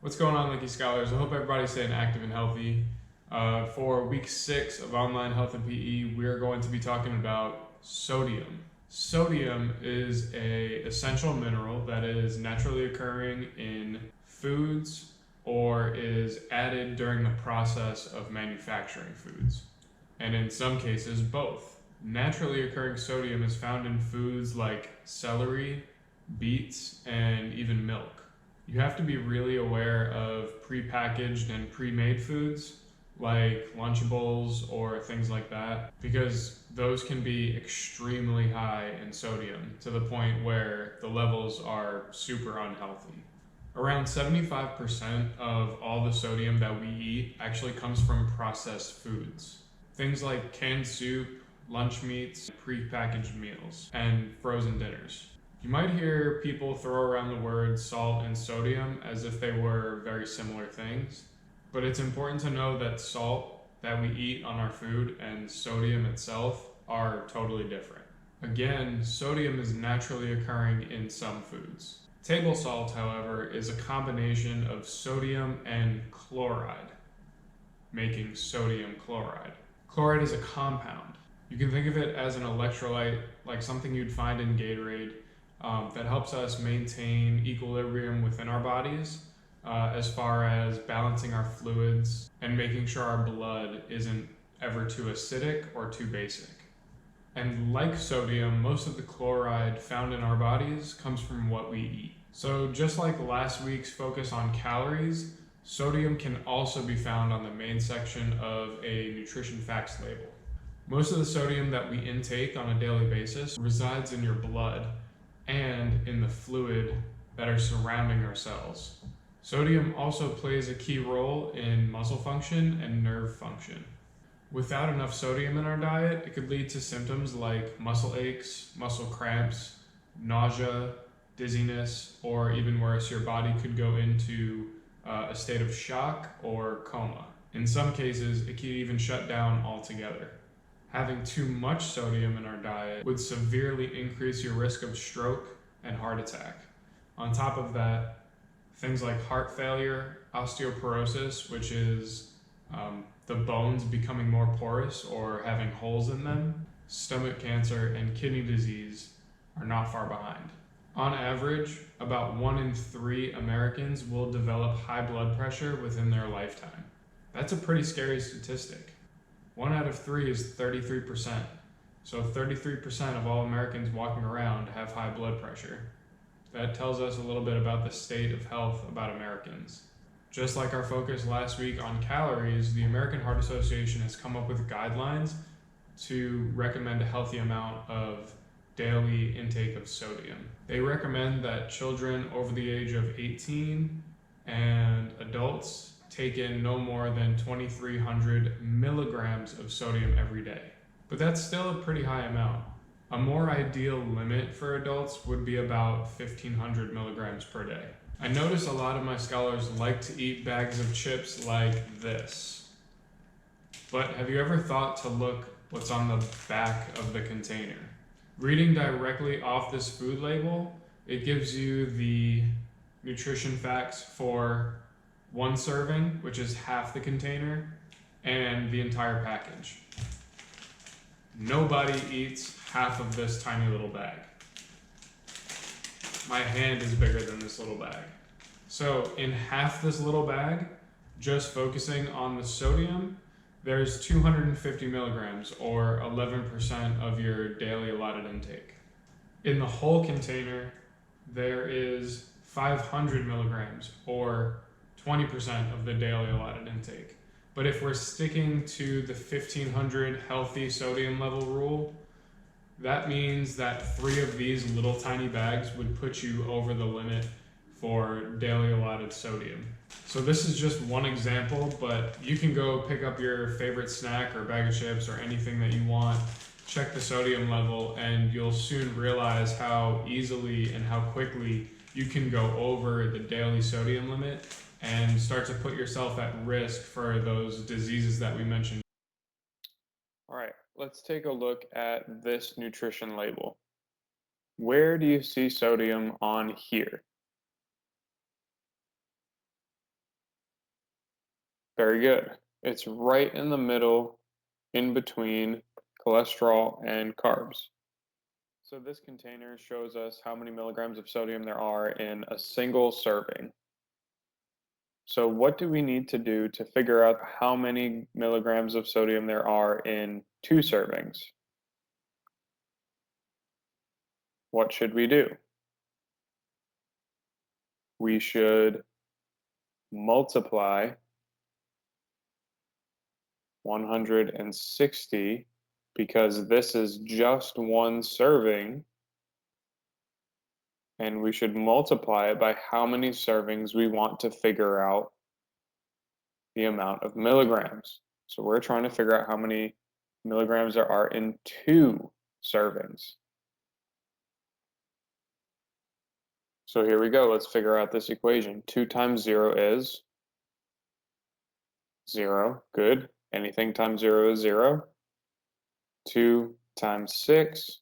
What's going on, Linky Scholars? I hope everybody's staying active and healthy. For week 6 of online health and PE, we're going to be talking about sodium. Sodium is a essential mineral that is naturally occurring in foods or is added during the process of manufacturing foods, and in some cases, both. Naturally occurring sodium is found in foods like celery, beets, and even milk. You have to be really aware of prepackaged and pre-made foods like Lunchables or things like that, because those can be extremely high in sodium to the point where the levels are super unhealthy. Around 75% of all the sodium that we eat actually comes from processed foods. Things like canned soup, lunch meats, prepackaged meals, and frozen dinners. You might hear people throw around the words salt and sodium as if they were very similar things, but it's important to know that salt that we eat on our food and sodium itself are totally different. Again, sodium is naturally occurring in some foods. Table salt, however, is a combination of sodium and chloride, making sodium chloride. Chloride is a compound. You can think of it as an electrolyte, like something you'd find in Gatorade, that helps us maintain equilibrium within our bodies, as far as balancing our fluids and making sure our blood isn't ever too acidic or too basic. And like sodium, most of the chloride found in our bodies comes from what we eat. So just like last week's focus on calories, sodium can also be found on the main section of a nutrition facts label. Most of the sodium that we intake on a daily basis resides in your blood and in the fluid that are surrounding our cells. Sodium also plays a key role in muscle function and nerve function. Without enough sodium in our diet, it could lead to symptoms like muscle aches, muscle cramps, nausea, dizziness, or even worse, your body could go into a state of shock or coma. In some cases, it could even shut down altogether. Having too much sodium in our diet would severely increase your risk of stroke and heart attack. On top of that, things like heart failure, osteoporosis, which is the bones becoming more porous or having holes in them, stomach cancer, and kidney disease are not far behind. On average, about 1 in 3 Americans will develop high blood pressure within their lifetime. That's a pretty scary statistic. 1 out of 3 is 33%. So 33% of all Americans walking around have high blood pressure. That tells us a little bit about the state of health about Americans. Just like our focus last week on calories, the American Heart Association has come up with guidelines to recommend a healthy amount of daily intake of sodium. They recommend that children over the age of 18 and adults take in no more than 2,300 milligrams of sodium every day. But that's still a pretty high amount. A more ideal limit for adults would be about 1,500 milligrams per day. I notice a lot of my scholars like to eat bags of chips like this. But have you ever thought to look what's on the back of the container? Reading directly off this food label, it gives you the nutrition facts for 1 serving, which is half the container, and the entire package. Nobody eats half of this tiny little bag. My hand is bigger than this little bag. So in half this little bag, just focusing on the sodium, there's 250 milligrams or 11% of your daily allotted intake. In the whole container, there is 500 milligrams or 20% of the daily allotted intake. But if we're sticking to the 1,500 healthy sodium level rule, that means that 3 of these little tiny bags would put you over the limit for daily allotted sodium. So this is just one example, but you can go pick up your favorite snack or bag of chips or anything that you want, check the sodium level, and you'll soon realize how easily and how quickly you can go over the daily sodium limit and start to put yourself at risk for those diseases that we mentioned. All right, let's take a look at this nutrition label. Where do you see sodium on here? Very good. It's right in the middle, in between cholesterol and carbs. So this container shows us how many milligrams of sodium there are in a single serving. So what do we need to do to figure out how many milligrams of sodium there are in 2 servings? What should we do? We should multiply 160 because this is just 1 serving, and we should multiply it by how many servings we want to figure out the amount of milligrams. So we're trying to figure out how many milligrams there are in 2 servings. So here we go. Let's figure out this equation. 2 times 0 is 0. Good. Anything times 0 is 0. 2 times 6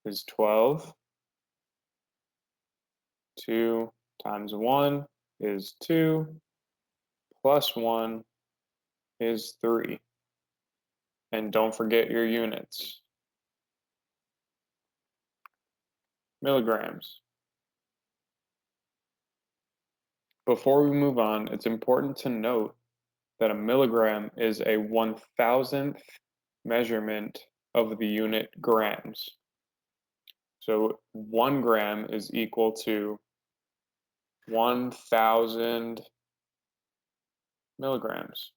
is 12. 2 times 1 is 2. Plus 1 is 3. And don't forget your units. Milligrams. Before we move on, it's important to note that a milligram is a 1,000th measurement of the unit grams. So 1 gram is equal to 1,000 milligrams.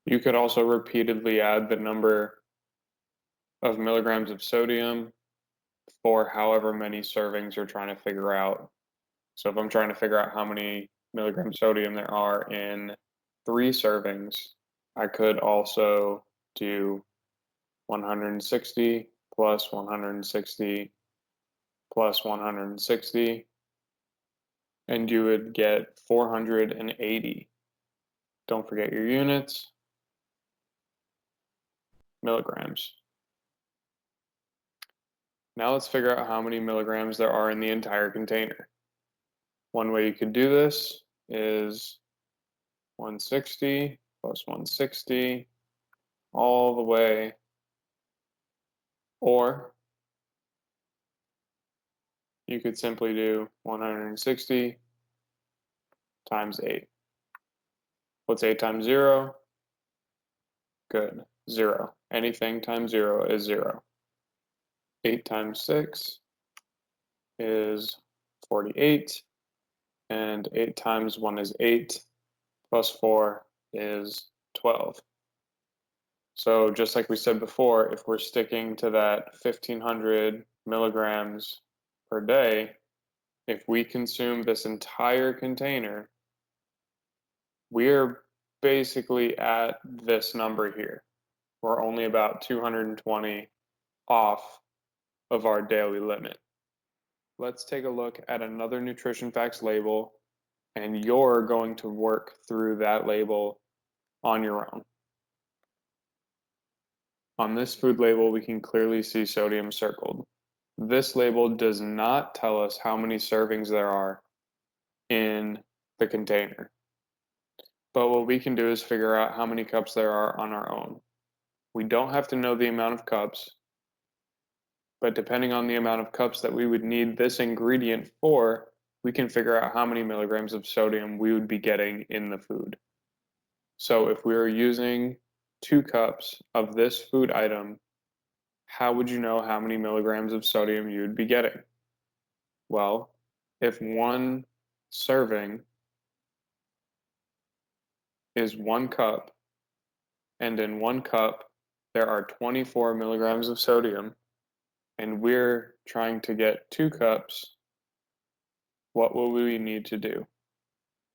You could also repeatedly add the number of milligrams of sodium for however many servings you're trying to figure out. So if I'm trying to figure out how many milligrams of sodium there are in 3 servings, I could also do 160 plus 160 plus 160, and you would get 480. Don't forget your units. Milligrams. Now let's figure out how many milligrams there are in the entire container. One way you could do this is 160 plus 160 all the way, or you could simply do 160 times 8. What's 8 times 0? Good, 0. Anything times 0 is 0. 8 times 6 is 48, and 8 times 1 is 8, plus 4 is 12. So just like we said before, if we're sticking to that 1,500 milligrams per day, if we consume this entire container, we're basically at this number here. We're only about 220 off of our daily limit. Let's take a look at another nutrition facts label, and you're going to work through that label on your own. On this food label, we can clearly see sodium circled. This label does not tell us how many servings there are in the container. But what we can do is figure out how many cups there are on our own. We don't have to know the amount of cups, but depending on the amount of cups that we would need this ingredient for, we can figure out how many milligrams of sodium we would be getting in the food. So if we were using 2 cups of this food item, how would you know how many milligrams of sodium you would be getting? Well, if 1 serving is 1 cup, and in 1 cup there are 24 milligrams of sodium, and we're trying to get 2 cups, what will we need to do?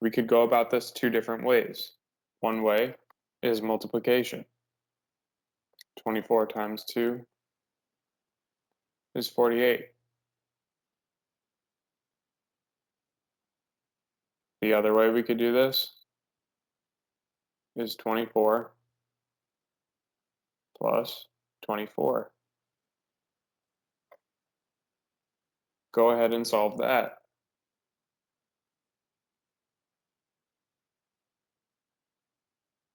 We could go about this 2 different ways. One way is multiplication. 24 times 2 is 48. The other way we could do this is 24 plus 24. Go ahead and solve that.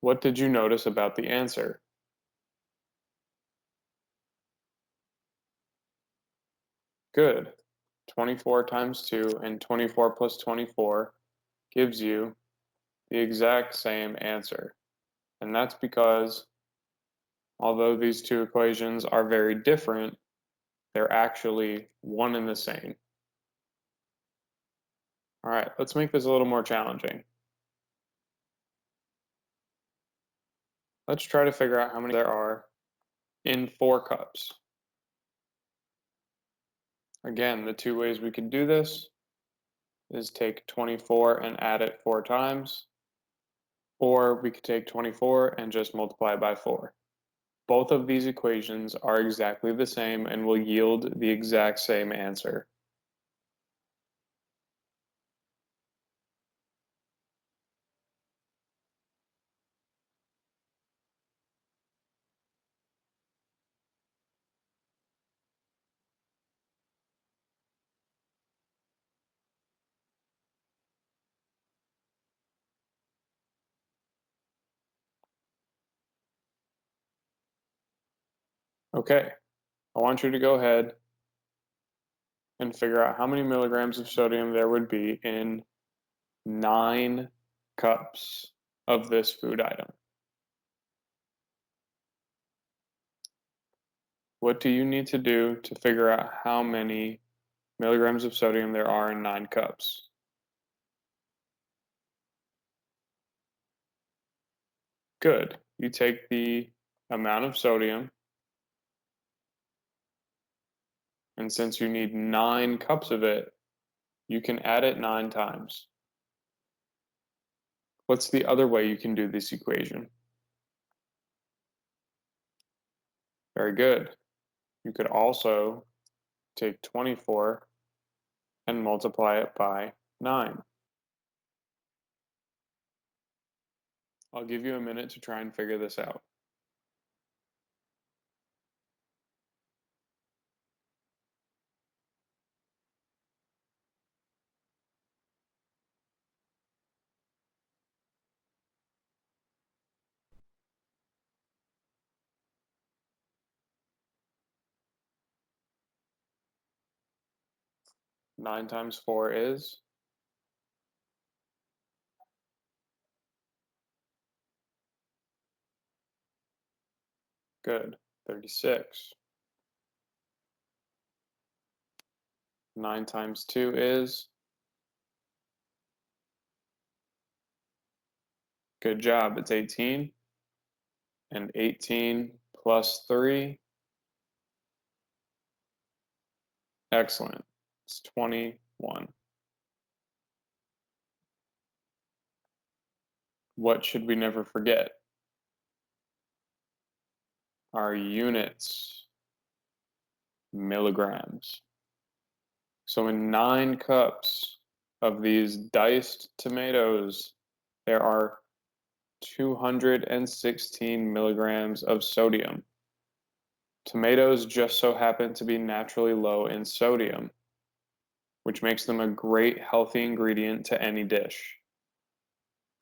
What did you notice about the answer? Good. 24 times 2 and 24 plus 24 gives you the exact same answer. And that's because although these two equations are very different, they're actually one and the same. All right, let's make this a little more challenging. Let's try to figure out how many there are in 4 cups. Again, the two ways we could do this is take 24 and add it 4 times, or we could take 24 and just multiply by 4. Both of these equations are exactly the same and will yield the exact same answer. Okay, I want you to go ahead and figure out how many milligrams of sodium there would be in 9 cups of this food item. What do you need to do to figure out how many milligrams of sodium there are in 9 cups? Good. You take the amount of sodium, and since you need 9 cups of it, you can add it 9 times. What's the other way you can do this equation? Very good. You could also take 24 and multiply it by 9. I'll give you a minute to try and figure this out. Nine times 4 is? Good. 36. 9 times 2 is? Good job. It's 18. And 18 plus 3? Excellent. It's 21. What should we never forget? Our units. Milligrams. So in 9 cups of these diced tomatoes, there are 216 milligrams of sodium. Tomatoes just so happen to be naturally low in sodium, which makes them a great healthy ingredient to any dish.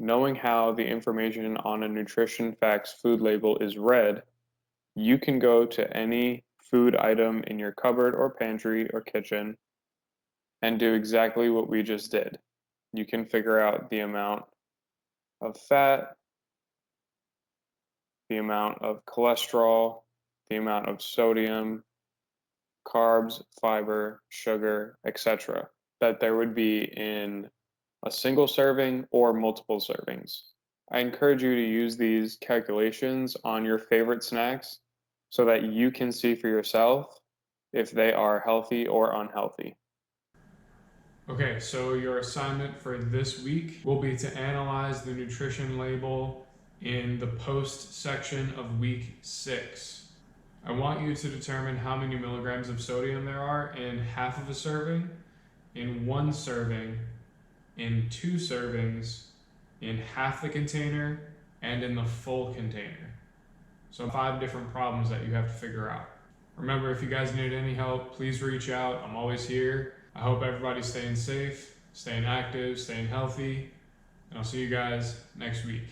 Knowing how the information on a nutrition facts food label is read, you can go to any food item in your cupboard or pantry or kitchen and do exactly what we just did. You can figure out the amount of fat, the amount of cholesterol, the amount of sodium, carbs, fiber, sugar, etc., that there would be in a single serving or multiple servings. I encourage you to use these calculations on your favorite snacks so that you can see for yourself if they are healthy or unhealthy. Okay, so your assignment for this week will be to analyze the nutrition label in the post section of week 6. I want you to determine how many milligrams of sodium there are in half of a serving, in 1 serving, in 2 servings, in half the container, and in the full container. So 5 different problems that you have to figure out. Remember, if you guys need any help, please reach out. I'm always here. I hope everybody's staying safe, staying active, staying healthy, and I'll see you guys next week.